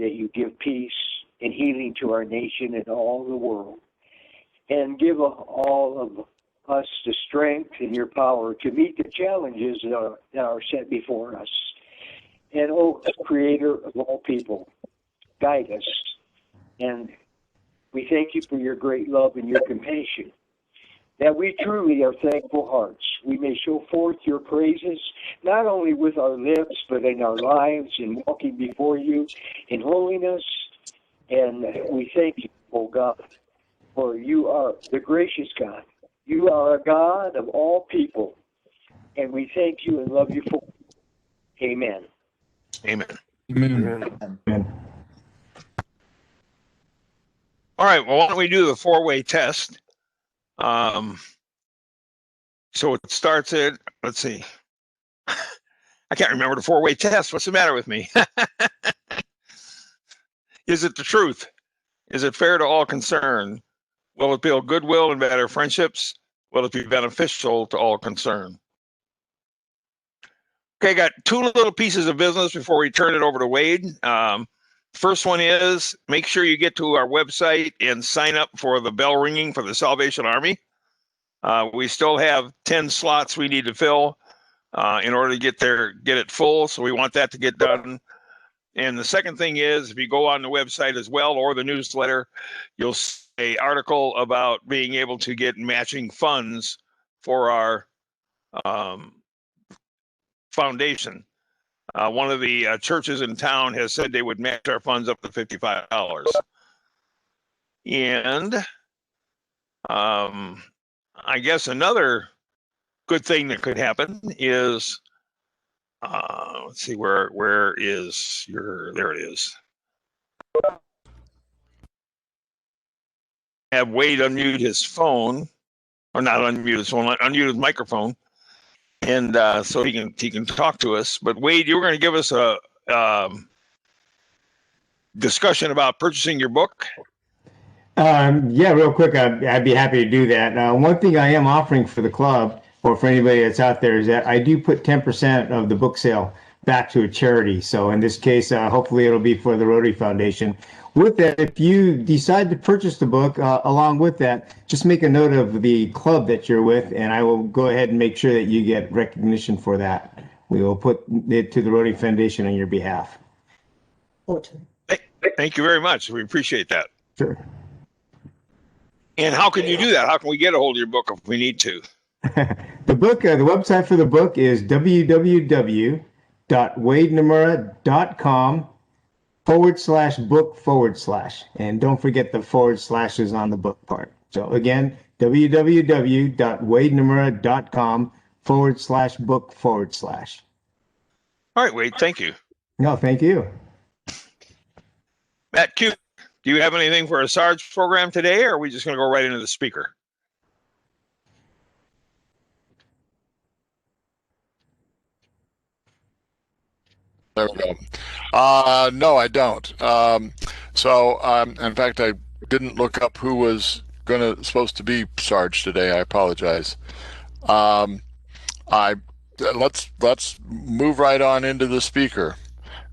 that you give peace and healing to our nation and all the world. And give all of us the strength and your power to meet the challenges that are set before us. And, oh, Creator of all people, guide us. And we thank you for your great love and your compassion, that we truly are thankful hearts. We may show forth your praises, not only with our lips, but in our lives and walking before you in holiness. And we thank you, oh God, for you are the gracious God. You are a God of all people. And we thank you and love you for it. Amen. Amen. Amen. Amen. All right. Well, why don't we do the four-way test? So it starts at, let's see. I can't remember the four-way test. What's the matter with me? Is it the truth? Is it fair to all concerned? Will it build goodwill and better friendships? Will it be beneficial to all concerned? Okay, got two little pieces of business before we turn it over to Wade. First one is make sure you get to our website and sign up for the bell ringing for the Salvation Army. We still have 10 slots we need to fill in order to get it full. So we want that to get done. And the second thing is, if you go on the website as well or the newsletter, you'll see an article about being able to get matching funds for our foundation. One of the churches in town has said they would match our funds up to $55. And I guess another good thing that could happen is, let's see, where is there it is. Have Wade unmute his phone, or not unmute his phone, unmute his microphone, and so he can talk to us. But Wade, you were going to give us a discussion about purchasing your book. Yeah, real quick, I'd be happy to do that. One thing I am offering for the club, or for anybody that's out there, is that I do put 10% of the book sale back to a charity. So in this case, hopefully it'll be for the Rotary Foundation. With that, if you decide to purchase the book, along with that, just make a note of the club that you're with, and I will go ahead and make sure that you get recognition for that. We will put it to the Rotary Foundation on your behalf. Thank you very much. We appreciate that. Sure. And how can you do that? How can we get a hold of your book if we need to? The website for the book is www.wadenomura.com/book/. And don't forget the / on the book part. So again, www.wadenomura.com/book/. All right, Wade, thank you. No, thank you. Matt Q, do you have anything for a Sarge program today, or are we just going to go right into the speaker? There we go. No, I don't. In fact, I didn't look up who was supposed to be Sarge today. I apologize. Let's move right on into the speaker.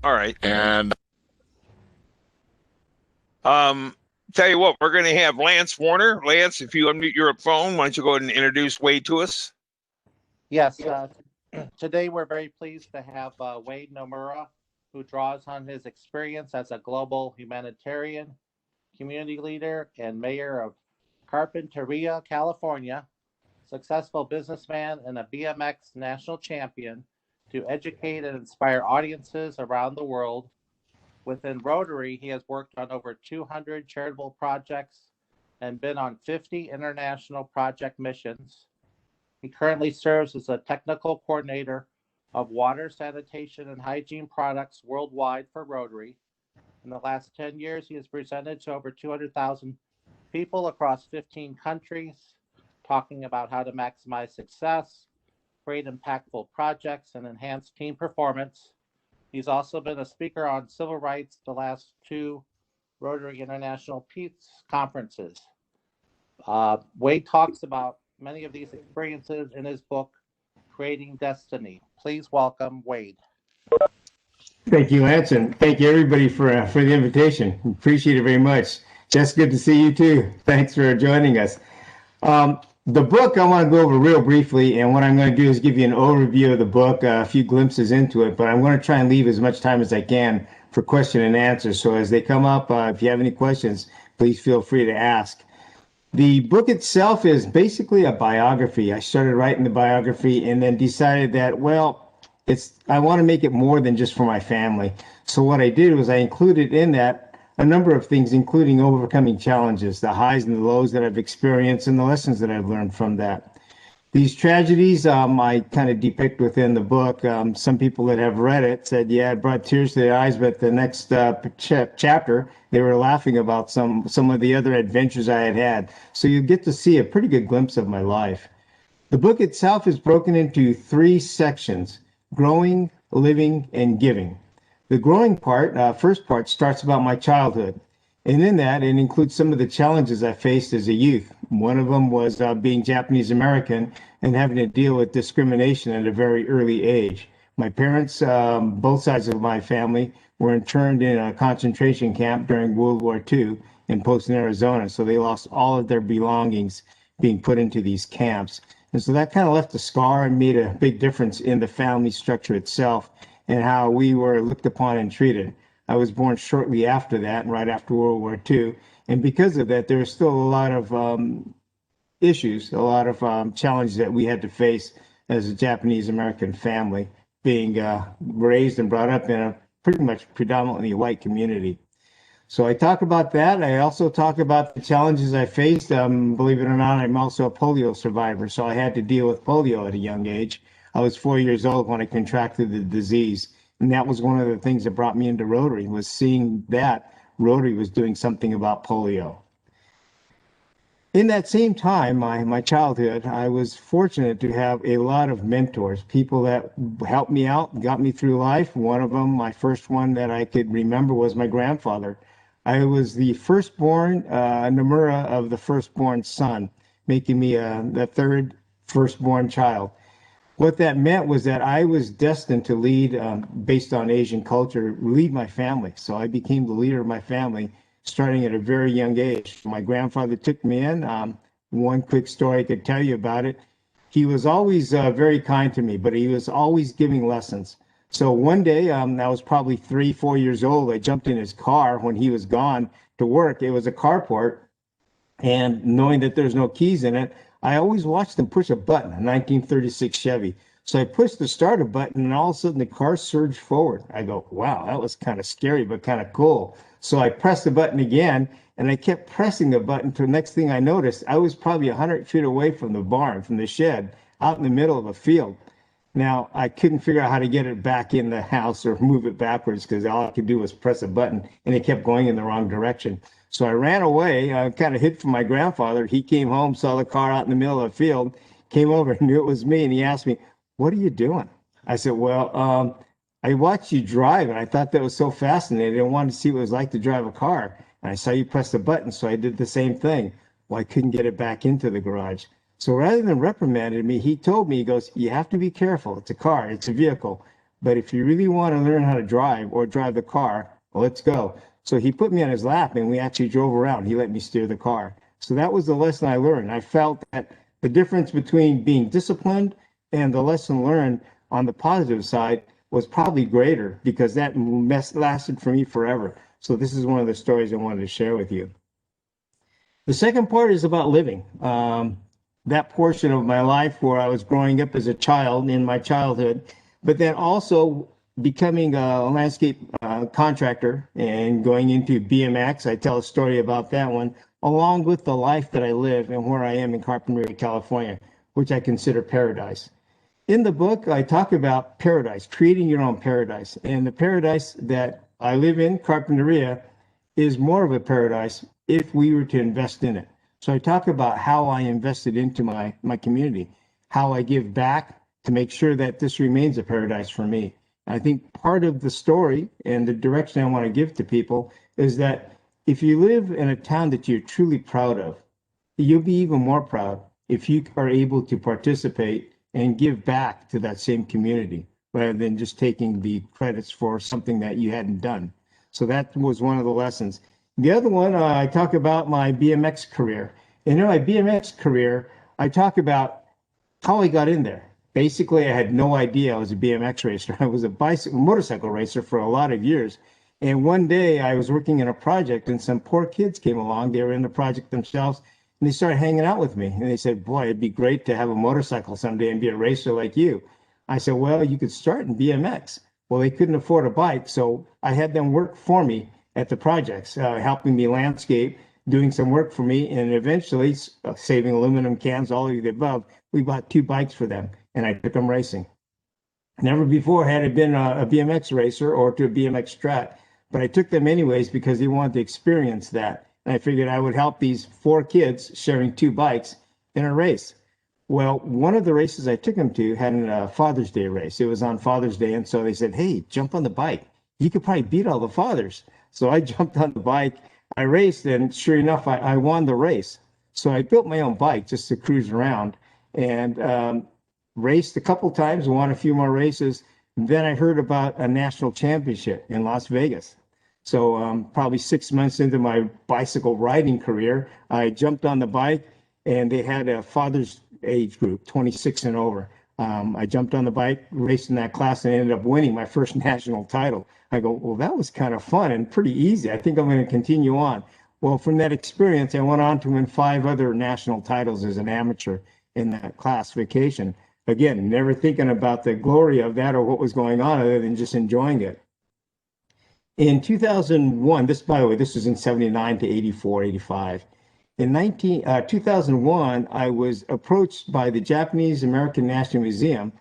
All right. And tell you what, we're going to have Lance Warner. Lance, if you unmute your phone, why don't you go ahead and introduce Wade to us? Yes. Today, we're very pleased to have Wade Nomura, who draws on his experience as a global humanitarian, community leader, and mayor of Carpinteria, California, successful businessman, and a BMX national champion, to educate and inspire audiences around the world. Within Rotary, he has worked on over 200 charitable projects and been on 50 international project missions. He currently serves as a technical coordinator of water, sanitation, and hygiene products worldwide for Rotary. In the last 10 years, he has presented to over 200,000 people across 15 countries, talking about how to maximize success, create impactful projects, and enhance team performance. He's also been a speaker on civil rights the last 2 Rotary International Peace Conferences. Wade talks about many of these experiences in his book, Creating Destiny. Please welcome Wade. Thank you, Lance, and thank you everybody for the invitation. Appreciate it very much. Jess, good to see you too. Thanks for joining us. The book I want to go over real briefly, and what I'm going to do is give you an overview of the book, a few glimpses into it, but I'm going to try and leave as much time as I can for question and answer. So as they come up, if you have any questions, please feel free to ask. The book itself is basically a biography. I started writing the biography and then decided that, well, I want to make it more than just for my family. So what I did was I included in that a number of things, including overcoming challenges, the highs and the lows that I've experienced and the lessons that I've learned from that. These tragedies I kind of depict within the book. Some people that have read it said, yeah, it brought tears to their eyes, but the next chapter, they were laughing about some of the other adventures I had had. So you get to see a pretty good glimpse of my life. The book itself is broken into 3 sections: growing, living, and giving. The growing part, first part, starts about my childhood. And in that, it includes some of the challenges I faced as a youth. One of them was being Japanese American and having to deal with discrimination at a very early age. My parents, both sides of my family, were interned in a concentration camp during World War II in Poston, Arizona. So they lost all of their belongings being put into these camps. And so that kind of left a scar and made a big difference in the family structure itself and how we were looked upon and treated. I was born shortly after that, right after World War II. And because of that, there was still a lot of issues, a lot of challenges that we had to face as a Japanese American family, being raised and brought up in a pretty much predominantly white community. So I talk about that. I also talk about the challenges I faced. Believe it or not, I'm also a polio survivor. So I had to deal with polio at a young age. I was 4 years old when I contracted the disease. And that was one of the things that brought me into Rotary, was seeing that Rotary was doing something about polio. In that same time, my childhood, I was fortunate to have a lot of mentors, people that helped me out, got me through life. One of them, my first one that I could remember, was my grandfather. I was the firstborn Nomura of the firstborn son, making me the third firstborn child. What that meant was that I was destined to lead, based on Asian culture, lead my family. So I became the leader of my family starting at a very young age. My grandfather took me in. One quick story I could tell you about it. He was always very kind to me, but he was always giving lessons. So one day, I was probably 3, 4 years old. I jumped in his car when he was gone to work. It was a carport. And knowing that there's no keys in it, I always watched him push a button, a 1936 Chevy. So I pushed the starter button and all of a sudden the car surged forward. I go, wow, that was kind of scary, but kind of cool. So I pressed the button again and I kept pressing the button till the next thing I noticed, I was probably 100 feet away from the barn, from the shed, out in the middle of a field. Now, I couldn't figure out how to get it back in the house or move it backwards because all I could do was press a button and it kept going in the wrong direction. So I ran away. I kind of hid from my grandfather. He came home, saw the car out in the middle of the field, came over, knew it was me, and he asked me, "What are you doing?" I said, "Well, I watched you drive, and I thought that was so fascinating. I wanted to see what it was like to drive a car. And I saw you press the button, so I did the same thing. Well, I couldn't get it back into the garage. So rather than reprimanding me, he told me, he goes, you have to be careful. It's a car, it's a vehicle. But if you really want to learn how to drive or drive the car, well, let's go." So he put me on his lap and we actually drove around. He let me steer the car. So that was the lesson I learned. I felt that the difference between being disciplined and the lesson learned on the positive side was probably greater because that mess lasted for me forever. So this is one of the stories I wanted to share with you. The second part is about living. That portion of my life where I was growing up as a child in my childhood, but then also becoming a landscape contractor and going into BMX. I tell a story about that one, along with the life that I live and where I am in Carpinteria, California, which I consider paradise. In the book, I talk about paradise, creating your own paradise. And the paradise that I live in, Carpinteria, is more of a paradise if we were to invest in it. So I talk about how I invested into my community, how I give back to make sure that this remains a paradise for me. I think part of the story and the direction I want to give to people is that if you live in a town that you're truly proud of, you'll be even more proud if you are able to participate and give back to that same community. rather than just taking the credits for something that you hadn't done. So that was one of the lessons. The other one, I talk about my BMX career. And in my BMX career, I talk about how I got in there. Basically, I had no idea I was a BMX racer. I was a motorcycle racer for a lot of years. And one day I was working in a project and some poor kids came along. They were in the project themselves and they started hanging out with me. And they said, boy, it'd be great to have a motorcycle someday and be a racer like you. I said, well, you could start in BMX. Well, they couldn't afford a bike. So I had them work for me at the projects, helping me landscape, doing some work for me. And eventually, saving aluminum cans, all of the above, we bought 2 bikes for them and I took them racing. Never before had I been a BMX racer or to a BMX track, but I took them anyways because they wanted to experience that. And I figured I would help these 4 kids sharing 2 bikes in a race. Well, one of the races I took them to had a Father's Day race. It was on Father's Day. And so they said, hey, jump on the bike. You could probably beat all the fathers. So I jumped on the bike. I raced, and sure enough, I won the race. So I built my own bike just to cruise around and raced a couple times, won a few more races. Then I heard about a national championship in Las Vegas. So probably 6 months into my bicycle riding career, I jumped on the bike and they had a father's age group, 26 and over. I jumped on the bike, raced in that class, and ended up winning my first national title. I go, well, that was kind of fun and pretty easy. I think I'm going to continue on. Well, from that experience, I went on to win 5 other national titles as an amateur in that classification. Again, never thinking about the glory of that or what was going on other than just enjoying it. In 2001, by the way, this was in 79 to 84, 85. In 2001, I was approached by the Japanese American National Museum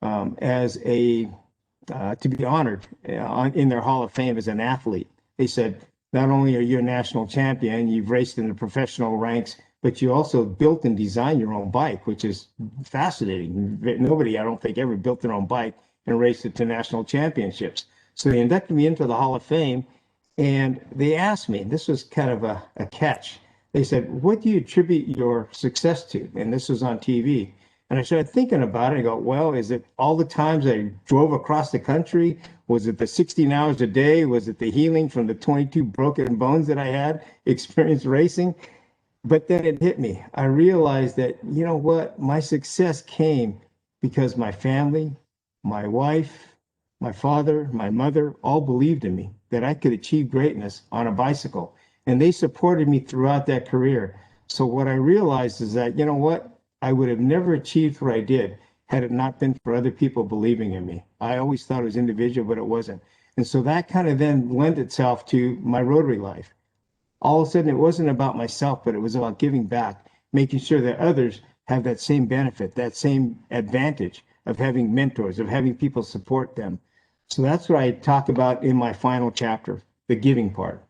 as to be honored in their Hall of Fame as an athlete. They said, not only are you a national champion, you've raced in the professional ranks, but you also built and designed your own bike, which is fascinating. Nobody, I don't think, ever built their own bike and raced it to national championships. So they inducted me into the Hall of Fame, and they asked me, this was kind of a catch. They said, what do you attribute your success to? And this was on TV. And I started thinking about it. I go, well, is it all the times I drove across the country? Was it the 16 hours a day? Was it the healing from the 22 broken bones that I had experienced racing? But then it hit me. I realized that, you know what? My success came because my family, my wife, my father, my mother, all believed in me that I could achieve greatness on a bicycle. And they supported me throughout that career. So what I realized is that, you know what? I would have never achieved what I did had it not been for other people believing in me. I always thought it was individual, but it wasn't. And so that kind of then lent itself to my Rotary life. All of a sudden, it wasn't about myself, but it was about giving back, making sure that others have that same benefit, that same advantage of having mentors, of having people support them. So that's what I talk about in my final chapter, the giving part.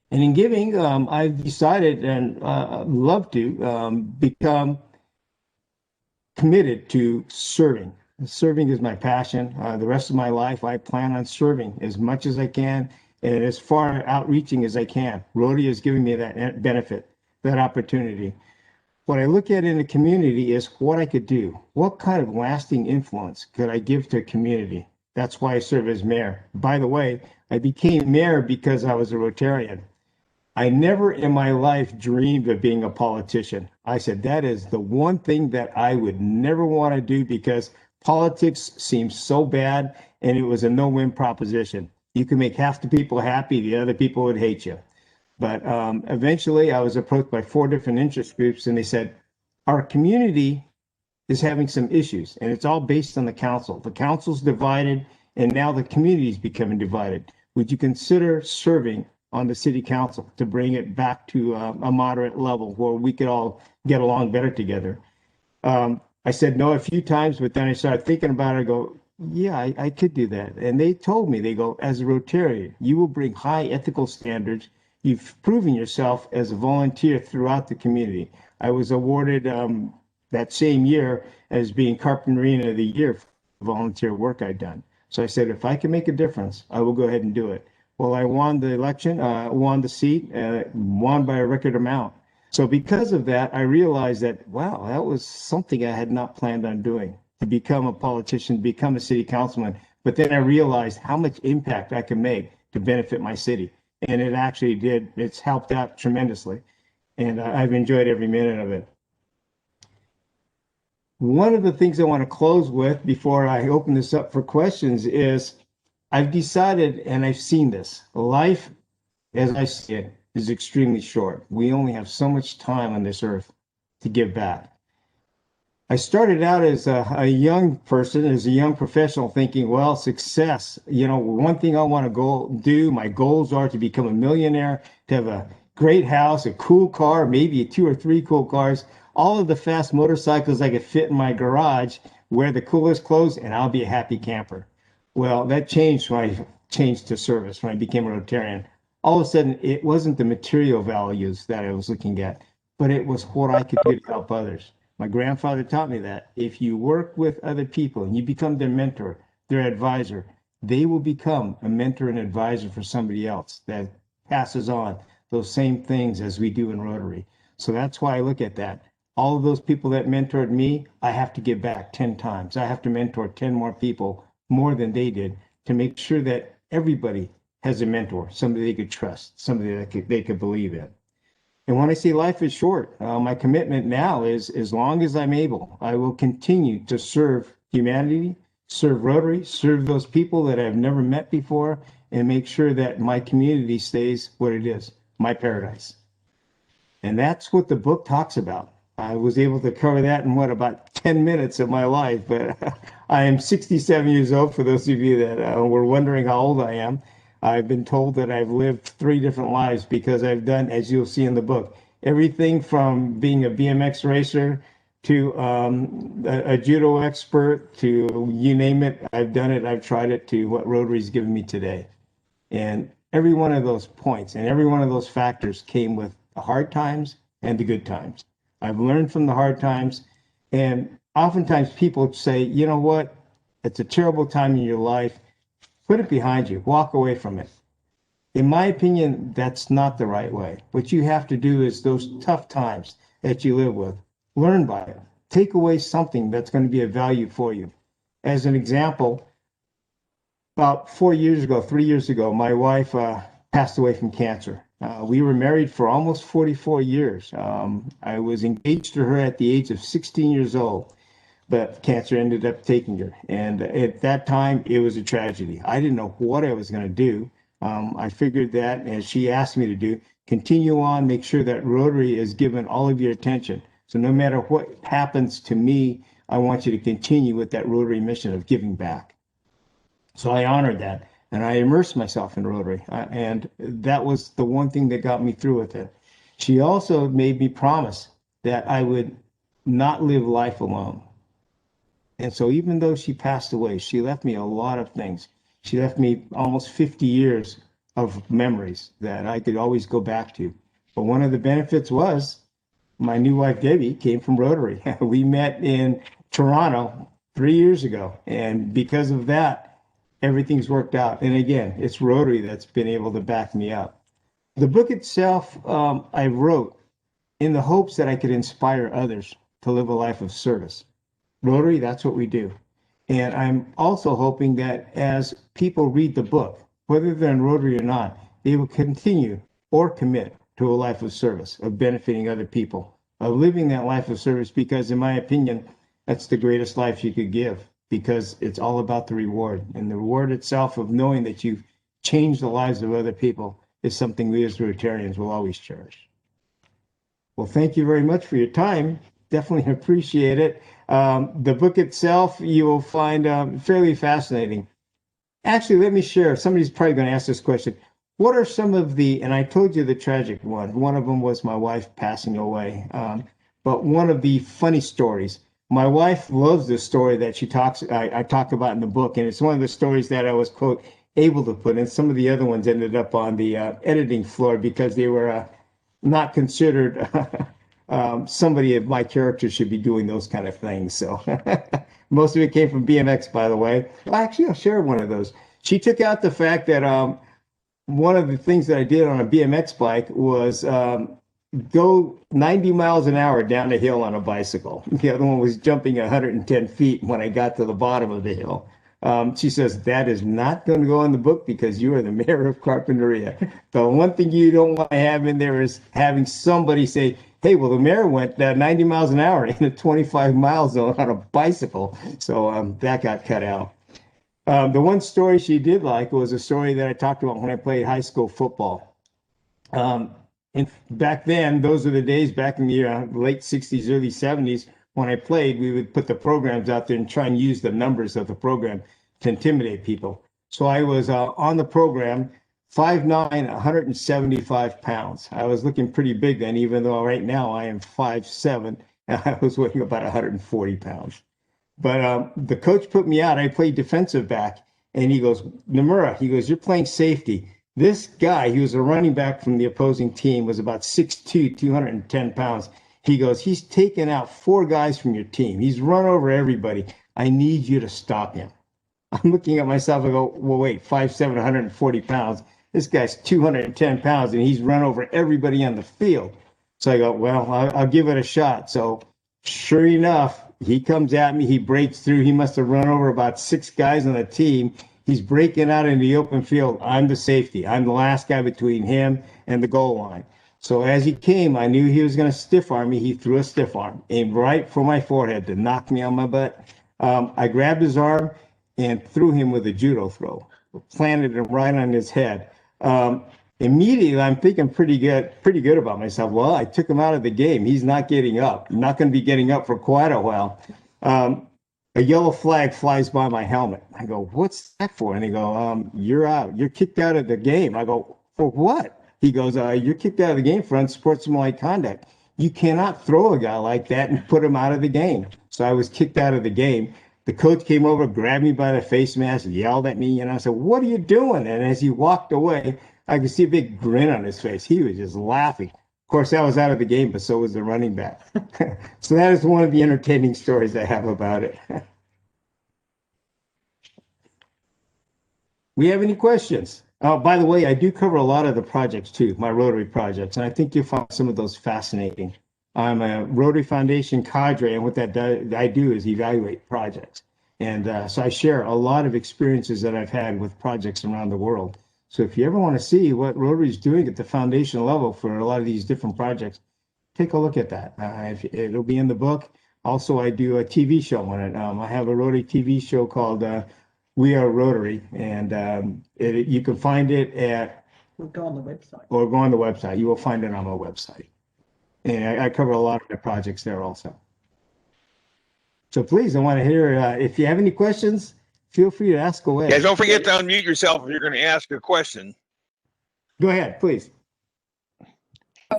And in giving, I've decided and love to become committed to serving. Serving is my passion. The rest of my life, I plan on serving as much as I can and as far outreaching as I can. Rotary has given me that benefit, that opportunity. What I look at in the community is what I could do. What kind of lasting influence could I give to a community? That's why I serve as mayor. By the way, I became mayor because I was a Rotarian. I never in my life dreamed of being a politician. I said, that is the one thing that I would never want to do because politics seems so bad and it was a no-win proposition. You can make half the people happy, the other people would hate you. But eventually I was approached by 4 different interest groups and they said, our community is having some issues and it's all based on the council. The council's divided and now the community is becoming divided. Would you consider serving on the city council to bring it back to a moderate level where we could all get along better together? I said no a few times, but then I started thinking about it. I go, yeah, I could do that. And they told me, they go, as a Rotarian, you will bring high ethical standards. You've proven yourself as a volunteer throughout the community. I was awarded that same year as being Carpentarian of the Year for the volunteer work I'd done. So I said, if I can make a difference, I will go ahead and do it. Well, I won the election, won the seat, won by a record amount. So because of that, I realized that, wow, that was something I had not planned on doing. to become a politician, become a city councilman. But then I realized how much impact I can make to benefit my city. And it actually did. It's helped out tremendously. And I've enjoyed every minute of it. One of the things I want to close with before I open this up for questions is I've decided, and I've seen this, life, as I see it, is extremely short. We only have so much time on this earth to give back. I started out as a young person, as a young professional, thinking, well, success, one thing I want to do, my goals are to become a millionaire, to have a great house, a cool car, maybe 2 or 3 cool cars, all of the fast motorcycles I could fit in my garage, wear the coolest clothes, and I'll be a happy camper. Well, that changed when I changed to service, when I became a Rotarian. All of a sudden, it wasn't the material values that I was looking at, but it was what I could do to help others. My grandfather taught me that if you work with other people and you become their mentor, their advisor, they will become a mentor and advisor for somebody else that passes on those same things as we do in Rotary. So that's why I look at that. All of those people that mentored me, I have to give back 10 times. I have to mentor 10 more people, more than they did, to make sure that everybody has a mentor, somebody they could trust, somebody that they could believe in. And when I say life is short, my commitment now is, as long as I'm able, I will continue to serve humanity, serve Rotary, serve those people that I've never met before, and make sure that my community stays what it is, my paradise. And that's what the book talks about. I was able to cover that in about 10 minutes of my life, but I am 67 years old, for those of you that were wondering how old I am. I've been told that I've lived 3 different lives because I've done, as you'll see in the book, everything from being a BMX racer to a judo expert to you name it. I've done it. I've tried it, to what Rotary's given me today. And every one of those points and every one of those factors came with the hard times and the good times. I've learned from the hard times, and oftentimes people say, you know what, it's a terrible time in your life. Put it behind you, walk away from it. In my opinion, that's not the right way. What you have to do is those tough times that you live with, learn by it. Take away something that's going to be of value for you. As an example, about 3 years ago, my wife passed away from cancer. We were married for almost 44 years. I was engaged to her at the age of 16 years old. But cancer ended up taking her. And at that time, it was a tragedy. I didn't know what I was going to do. I figured that, as she asked me to do, continue on, make sure that Rotary is given all of your attention. So no matter what happens to me, I want you to continue with that Rotary mission of giving back. So I honored that, and I immersed myself in Rotary. And that was the one thing that got me through with it. She also made me promise that I would not live life alone. And so even though she passed away, she left me a lot of things. She left me almost 50 years of memories that I could always go back to. But one of the benefits was my new wife, Debbie, came from Rotary. We met in Toronto 3 years ago. And because of that, everything's worked out. And again, it's Rotary that's been able to back me up. The book itself, I wrote in the hopes that I could inspire others to live a life of service. Rotary, that's what we do. And I'm also hoping that as people read the book, whether they're in Rotary or not, they will continue or commit to a life of service, of benefiting other people, of living that life of service, because in my opinion, that's the greatest life you could give, because it's all about the reward. And the reward itself of knowing that you've changed the lives of other people is something we as Rotarians will always cherish. Well, thank you very much for your time. Definitely appreciate it. The book itself, you will find fairly fascinating. Actually, let me share. Somebody's probably going to ask this question. What are some of the, and I told you the tragic one of them was my wife passing away. But one of the funny stories, my wife loves this story that I talk about in the book. And it's one of the stories that I was, quote, able to put in. Some of the other ones ended up on the editing floor because they were not considered somebody of my character should be doing those kind of things. So most of it came from BMX, by the way. Well, actually, I'll share one of those. She took out the fact that one of the things that I did on a BMX bike was go 90 miles an hour down the hill on a bicycle. The other one was jumping 110 feet when I got to the bottom of the hill. She says, that is not going to go in the book because you are the mayor of Carpinteria. The one thing you don't want to have in there is having somebody say, hey, well, the mayor went 90 miles an hour in a 25-mile zone on a bicycle. So that got cut out. The one story she did like was a story that I talked about when I played high school football. And back then, those were the days back in the late 60s, early 70s, when I played, we would put the programs out there and try and use the numbers of the program to intimidate people. So I was on the program, 5'9", 175 pounds. I was looking pretty big then, even though right now I am 5'7", and I was weighing about 140 pounds. But the coach put me out. I played defensive back, and he goes, Nomura, he goes, you're playing safety. This guy, he was a running back from the opposing team, was about 6'2", 210 pounds. He goes, he's taken out 4 guys from your team. He's run over everybody. I need you to stop him. I'm looking at myself and go, well, wait, 5'7", 140 pounds. This guy's 210 pounds, and he's run over everybody on the field. So I go, well, I'll give it a shot. So sure enough, he comes at me. He breaks through. He must have run over about 6 guys on the team. He's breaking out in the open field. I'm the safety. I'm the last guy between him and the goal line. So as he came, I knew he was going to stiff arm me. He threw a stiff arm, aimed right for my forehead to knock me on my butt. I grabbed his arm and threw him with a judo throw, planted him right on his head. Immediately, I'm thinking pretty good about myself. Well, I took him out of the game. He's not getting up. I'm not going to be getting up for quite a while. A yellow flag flies by my helmet. I go, what's that for? And they go, you're out. You're kicked out of the game. I go, for what? He goes, you're kicked out of the game for unsportsmanlike conduct. You cannot throw a guy like that and put him out of the game. So I was kicked out of the game. The coach came over, grabbed me by the face mask, yelled at me, and I said, what are you doing? And as he walked away, I could see a big grin on his face. He was just laughing. Of course, I was out of the game, but so was the running back. So that is one of the entertaining stories I have about it. We have any questions? By the way, I do cover a lot of the projects too, my Rotary projects, and I think you'll find some of those fascinating. I'm a Rotary Foundation cadre, and what that I do is evaluate projects. And so I share a lot of experiences that I've had with projects around the world. So if you ever want to see what Rotary is doing at the foundation level for a lot of these different projects, take a look at that. It'll be in the book. Also, I do a TV show on it. I have a Rotary TV show called We Are Rotary, and you can find it at... We'll go on the website. Or go on the website. You will find it on my website. And I cover a lot of the projects there also. So please, I want to hear, if you have any questions, feel free to ask away. Yeah, don't forget to unmute yourself if you're going to ask a question. Go ahead, please.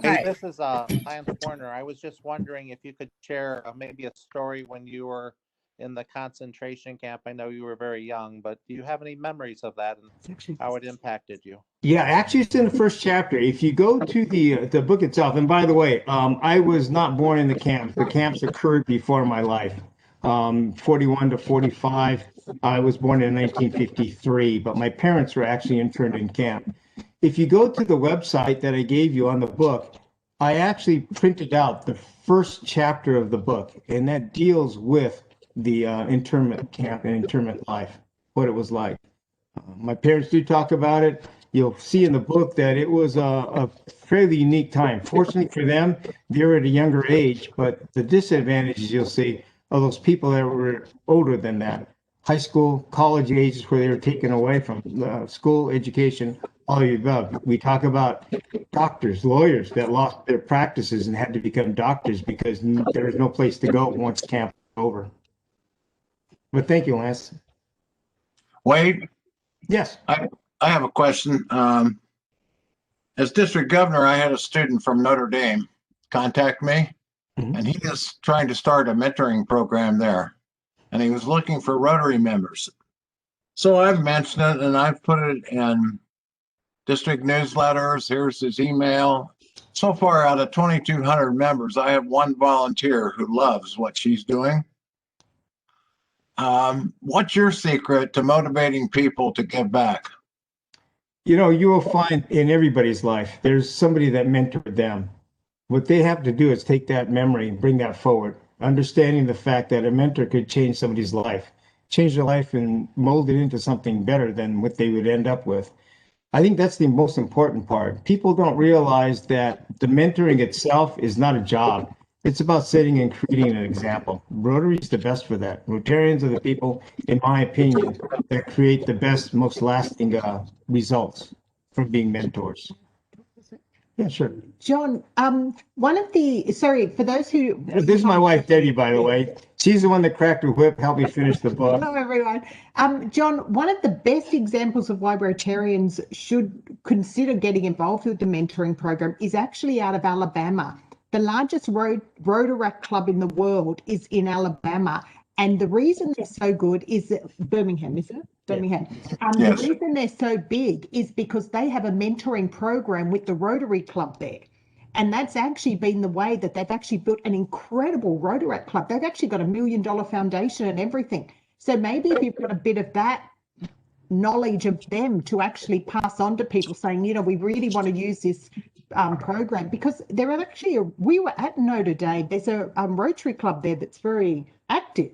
Hey, this is Lance Warner. I was just wondering if you could share maybe a story when you were in the concentration camp. I know you were very young, but do you have any memories of that and how it impacted you? Yeah, actually, it's in the first chapter. If you go to the book itself, and by the way, I was not born in the camps. The camps occurred before my life. 41 to 45. I was born in 1953, but my parents were actually interned in camp. If you go to the website that I gave you on the book, I actually printed out the first chapter of the book, and that deals with the internment camp and internment life, what it was like. My parents do talk about it. You'll see in the book that it was a fairly unique time. Fortunately for them, they were at a younger age, but the disadvantages you'll see are those people that were older than that. High school, college ages where they were taken away from school, education, all of the above. We talk about doctors, lawyers that lost their practices and had to become doctors because there was no place to go once camp was over. But thank you, Lance. Wade, Yes. I have a question. As district governor, I had a student from Notre Dame contact me, and he is trying to start a mentoring program there, and he was looking for Rotary members. So I've mentioned it, and I've put it in district newsletters. Here's his email. So far, out of 2,200 members, I have one volunteer who loves what she's doing. What's your secret to motivating people to give back? You know, you will find in everybody's life, there's somebody that mentored them. What they have to do is take that memory and bring that forward, understanding the fact that a mentor could change somebody's life, change their life and mold it into something better than what they would end up with. I think that's the most important part. People don't realize that the mentoring itself is not a job. It's about setting and creating an example. Rotary is the best for that. Rotarians are the people, in my opinion, that create the best, most lasting results from being mentors. Yeah, sure. John, sorry, for those who. This is my wife, Debbie, by the way. She's the one that cracked her whip, helped me finish the book. Hello, everyone. John, one of the best examples of why Rotarians should consider getting involved with the mentoring program is actually out of Alabama. The largest Rotaract club in the world is in Alabama. And the reason they're so good is that Birmingham, is it? Birmingham. Yes. The reason they're so big is because they have a mentoring program with the Rotary Club there. And that's actually been the way that they've actually built an incredible Rotaract club. They've actually got $1 million foundation and everything. So maybe if you've got a bit of that knowledge of them to actually pass on to people saying, you know, we really want to use this program, because there are actually, we were at Notre Dame, there's a Rotary Club there that's very active.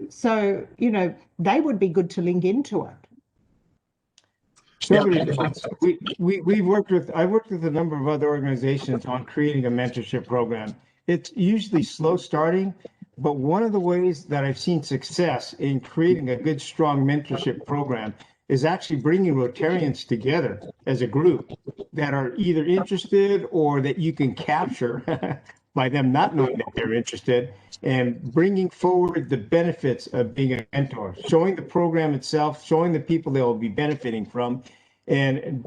So, you know, they would be good to link into it. I've worked with a number of other organizations on creating a mentorship program. It's usually slow starting, but one of the ways that I've seen success in creating a good, strong mentorship program is actually bringing Rotarians together as a group that are either interested or that you can capture by them not knowing that they're interested, and bringing forward the benefits of being a mentor, showing the program itself, showing the people they will be benefiting from, and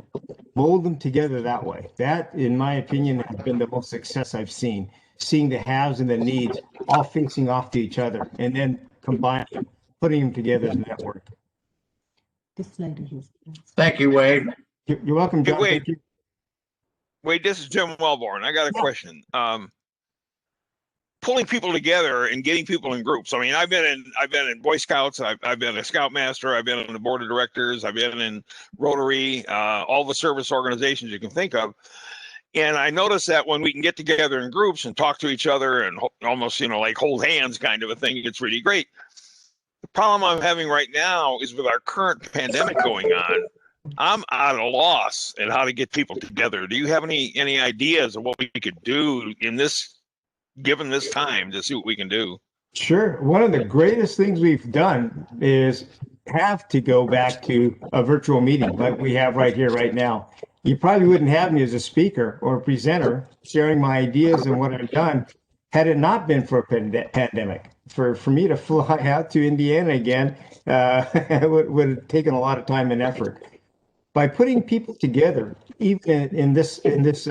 mold them together that way. That, in my opinion, has been the most success I've seen, seeing the haves and the needs all facing off to each other, and then combining them, putting them together as a network. This lady is. Thank you, Wade. You're welcome, John. Hey, Wade. Thank you. Wait, this is Jim Wellborn. I got a question. Pulling people together and getting people in groups. I mean, I've been in Boy Scouts. I've been a Scoutmaster. I've been on the board of directors. I've been in Rotary, all the service organizations you can think of. And I noticed that when we can get together in groups and talk to each other and almost, you know, like hold hands kind of a thing, it's really great. The problem I'm having right now is with our current pandemic going on, I'm at a loss at how to get people together. Do you have any ideas of what we could do in this, given this time, to see what we can do? Sure. One of the greatest things we've done is have to go back to a virtual meeting like we have right here, right now. You probably wouldn't have me as a speaker or a presenter sharing my ideas and what I've done had it not been for a pandemic. For me to fly out to Indiana again would have taken a lot of time and effort. By putting people together, even in this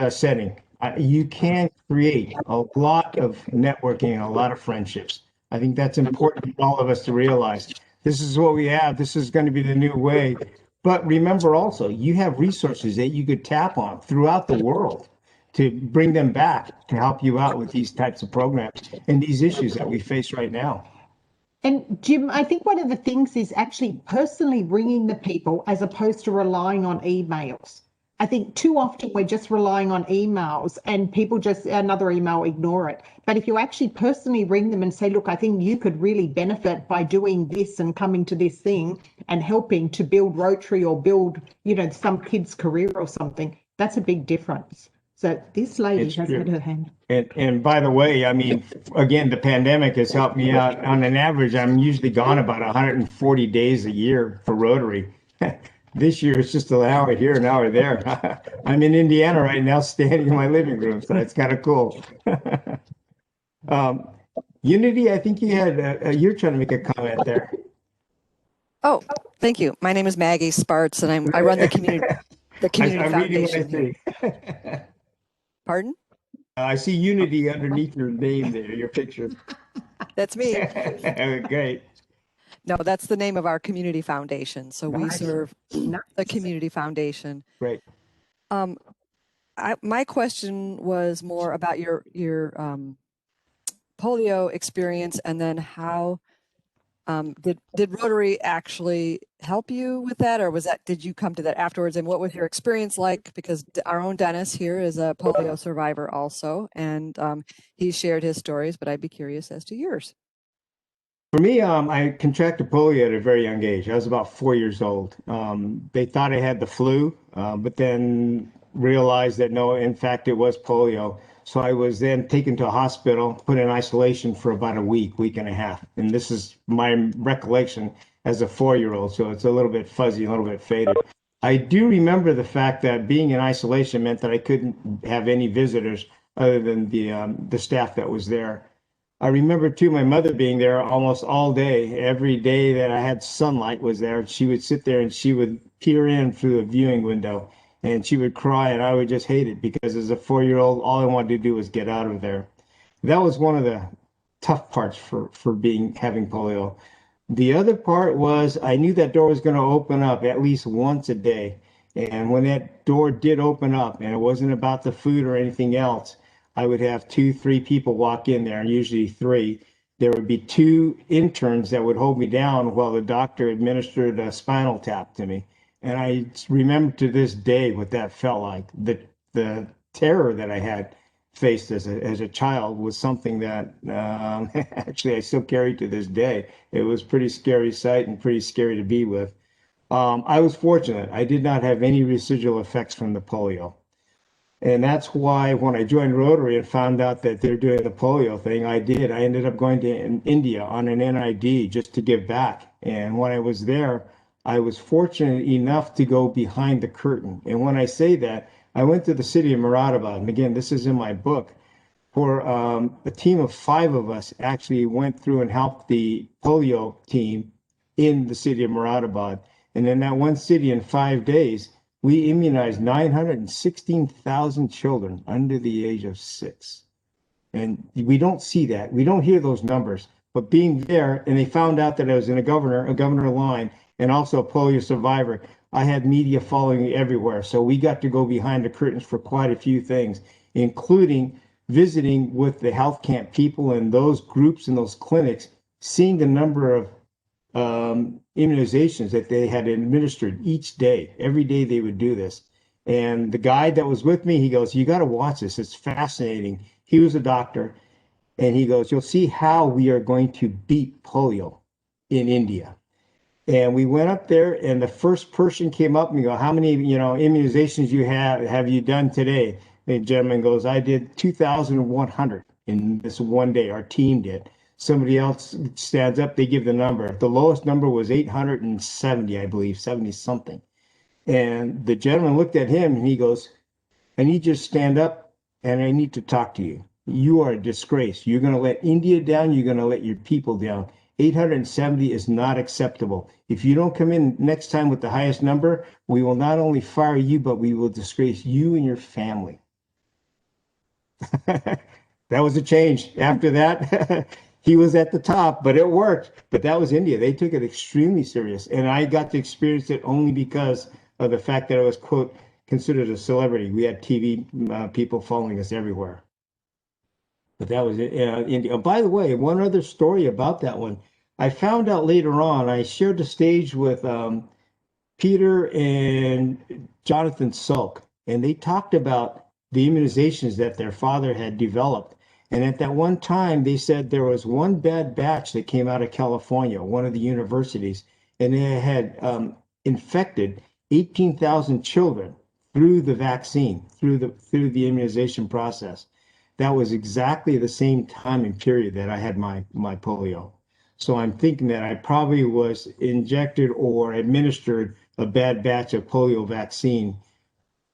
setting, you can create a lot of networking and a lot of friendships. I think that's important for all of us to realize. This is what we have. This is going to be the new way. But remember also, you have resources that you could tap on throughout the world to bring them back to help you out with these types of programs and these issues that we face right now. And Jim, I think one of the things is actually personally ringing the people as opposed to relying on emails. I think too often we're just relying on emails and people just another email, ignore it. But if you actually personally ring them and say, look, I think you could really benefit by doing this and coming to this thing and helping to build Rotary or build, you know, some kid's career or something, that's a big difference. So this lady has had her hand. And by the way, I mean, again, the pandemic has helped me out. On an average, I'm usually gone about 140 days a year for Rotary. This year, it's just an hour here, an hour there. I'm in Indiana right now, standing in my living room, so it's kind of cool. Unity, I think you had, you're trying to make a comment there. Oh, thank you. My name is Maggie Sparts, and I run the community I'm reading what I foundation. see. Pardon? I see Unity underneath your name there, your picture. That's me. Great. No, that's the name of our community foundation. So we serve the community foundation. Great. My question was more about your polio experience, and then how Did Rotary actually help you with that, or did you come to that afterwards? And what was your experience like? Because our own Dennis here is a polio survivor also, and he shared his stories. But I'd be curious as to yours. For me, I contracted polio at a very young age. I was about 4 years old. They thought I had the flu, but then realized that no, in fact, it was polio. So I was then taken to a hospital, put in isolation for about a week and a half. And this is my recollection as a 4-year-old. So it's a little bit fuzzy, a little bit faded. I do remember the fact that being in isolation meant that I couldn't have any visitors other than the staff that was there. I remember too, my mother being there almost all day. Every day that I had sunlight was there. She would sit there and she would peer in through the viewing window and she would cry, and I would just hate it because as a 4-year-old, all I wanted to do was get out of there. That was one of the tough parts for having polio. The other part was I knew that door was going to open up at least once a day. And when that door did open up, and it wasn't about the food or anything else, I would have 2-3 people walk in there, and usually 3. There would be 2 interns that would hold me down while the doctor administered a spinal tap to me. And I remember to this day what that felt like. The terror that I had faced as a child was something that actually I still carry to this day. It was pretty scary sight and pretty scary to be with. I was fortunate. I did not have any residual effects from the polio. And that's why when I joined Rotary and found out that they're doing the polio thing, I did. I ended up going to India on an NID just to give back. And when I was there, I was fortunate enough to go behind the curtain. And when I say that, I went to the city of Moradabad. And again, this is in my book, where a team of 5 of us actually went through and helped the polio team in the city of Moradabad. And in that one city in 5 days, we immunized 916,000 children under the age of 6. And we don't see that. We don't hear those numbers. But being there, and they found out that I was in a governor line, and also a polio survivor, I had media following me everywhere. So we got to go behind the curtains for quite a few things, including visiting with the health camp people and those groups and those clinics, seeing the number of immunizations that they had administered each day. Every day they would do this. And the guy that was with me, he goes, "You got to watch this. It's fascinating." He was a doctor. And he goes, "You'll see how we are going to beat polio in India." And we went up there, and the first person came up and we go, "How many, immunizations have you done today?" And the gentleman goes, "I did 2,100 in this one day. Our team did." Somebody else stands up, they give the number. The lowest number was 870, I believe, 70 something. And the gentleman looked at him and he goes, "I need you to stand up and I need to talk to you. You are a disgrace. You're going to let India down. You're going to let your people down. 870 is not acceptable. If you don't come in next time with the highest number, we will not only fire you, but we will disgrace you and your family." That was a change. After that, he was at the top, but it worked. But that was India. They took it extremely serious. And I got to experience it only because of the fact that I was, quote, considered a celebrity. We had TV people following us everywhere. But that was India. By the way, one other story about that one. I found out later on, I shared the stage with Peter and Jonathan Salk, and they talked about the immunizations that their father had developed. And at that one time, they said there was one bad batch that came out of California, one of the universities, and it had infected 18,000 children through the vaccine, through the immunization process. That was exactly the same time and period that I had my polio. So I'm thinking that I probably was injected or administered a bad batch of polio vaccine.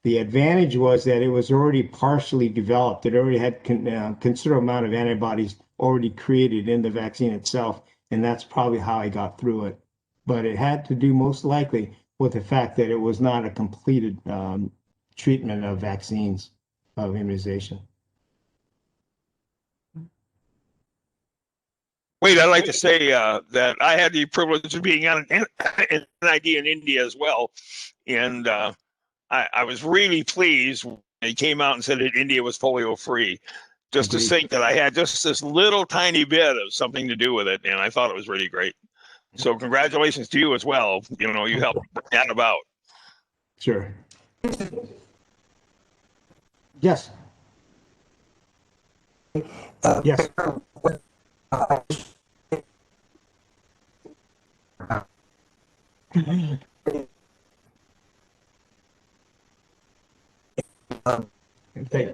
The advantage was that it was already partially developed. It already had considerable amount of antibodies already created in the vaccine itself, and that's probably how I got through it. But it had to do most likely with the fact that it was not a completed treatment of vaccines, of immunization. Wait, I'd like to say that I had the privilege of being on an NID in India as well. And I was really pleased when he came out and said that India was polio free. Just to think that I had just this little tiny bit of something to do with it. And I thought it was really great. So congratulations to you as well. You know, you helped bring that about. Sure. Yes. Yes. Okay.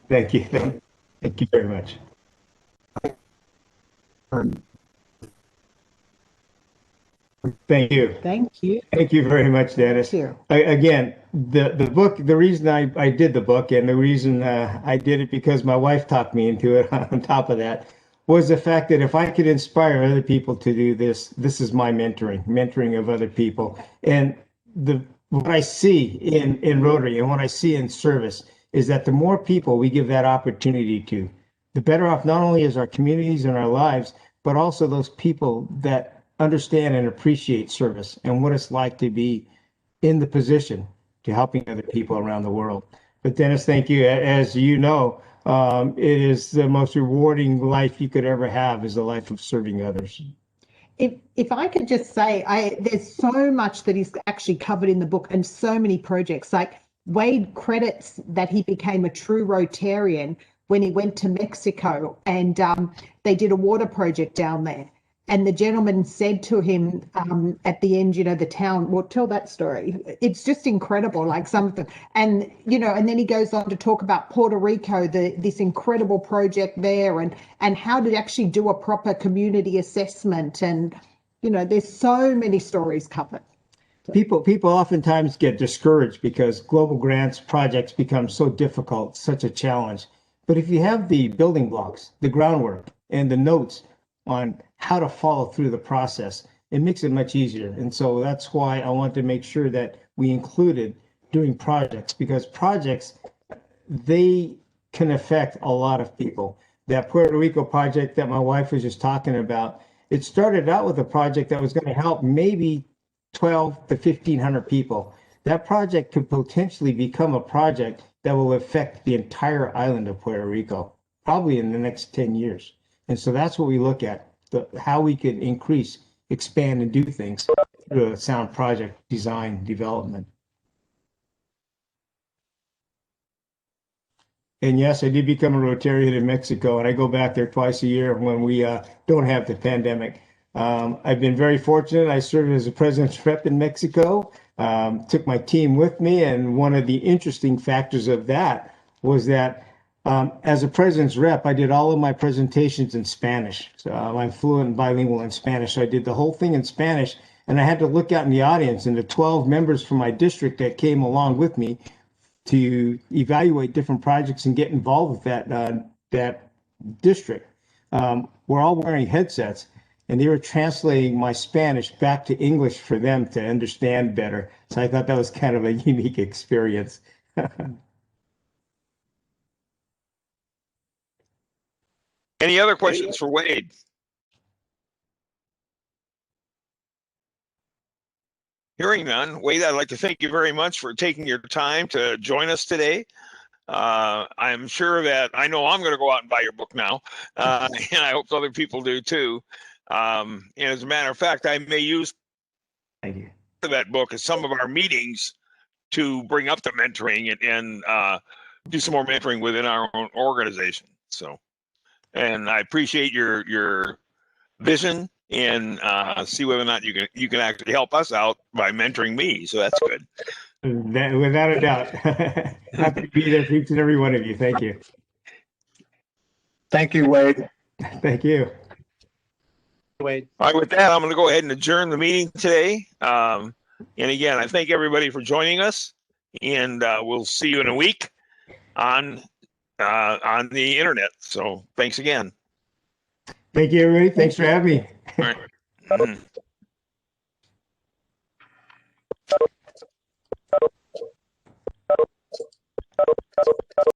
Thank you. Thank you very much. Thank you. Thank you. Thank you very much, Dennis. Thank you. Again, the book, the reason I did the book and the reason I did it because my wife talked me into it on top of that was the fact that if I could inspire other people to do this, this is my mentoring of other people. And what I see in Rotary and what I see in service is that the more people we give that opportunity to, the better off not only is our communities and our lives, but also those people that understand and appreciate service and what it's like to be in the position to helping other people around the world. But Dennis, thank you. As you know, it is the most rewarding life you could ever have is the life of serving others. If I could just say, there's so much that is actually covered in the book and so many projects. Like Wade credits that he became a true Rotarian when he went to Mexico and they did a water project down there. And the gentleman said to him at the end, the town, well, tell that story. It's just incredible, like some of them. And, and then he goes on to talk about Puerto Rico, this incredible project there and how to actually do a proper community assessment. And, there's so many stories covered. People oftentimes get discouraged because global grants projects become so difficult, such a challenge. But if you have the building blocks, the groundwork, and the notes on how to follow through the process, it makes it much easier. And so that's why I want to make sure that we included doing projects, because projects, they can affect a lot of people. That Puerto Rico project that my wife was just talking about, it started out with a project that was going to help maybe 12 to 1,500 people. That project could potentially become a project that will affect the entire island of Puerto Rico, probably in the next 10 years. And so that's what we look at, how we can increase, expand, and do things through a sound project design development. And yes, I did become a Rotarian in Mexico, and I go back there twice a year when we don't have the pandemic. I've been very fortunate. I served as a president's rep in Mexico, took my team with me, and one of the interesting factors of that was that as a president's rep, I did all of my presentations in Spanish. So I'm fluent and bilingual in Spanish. So I did the whole thing in Spanish, and I had to look out in the audience, and the 12 members from my district that came along with me to evaluate different projects and get involved with that district were all wearing headsets, and they were translating my Spanish back to English for them to understand better. So I thought that was kind of a unique experience. Any other questions for Wade? Hearing none, Wade, I'd like to thank you very much for taking your time to join us today. I'm sure that I know I'm going to go out and buy your book now, and I hope other people do too. And as a matter of fact, I may use Thank you. that book at some of our meetings to bring up the mentoring and do some more mentoring within our own organization. So, and I appreciate your vision and see whether or not you can actually help us out by mentoring me. So that's good. Without a doubt. Happy to be there for each and every one of you. Thank you. Thank you, Wade. Thank you. Wade. All right, with that, I'm going to go ahead and adjourn the meeting today. And again, I thank everybody for joining us, and we'll see you in a week on the internet. So thanks again. Thank you, everybody. Thanks for having me. All right.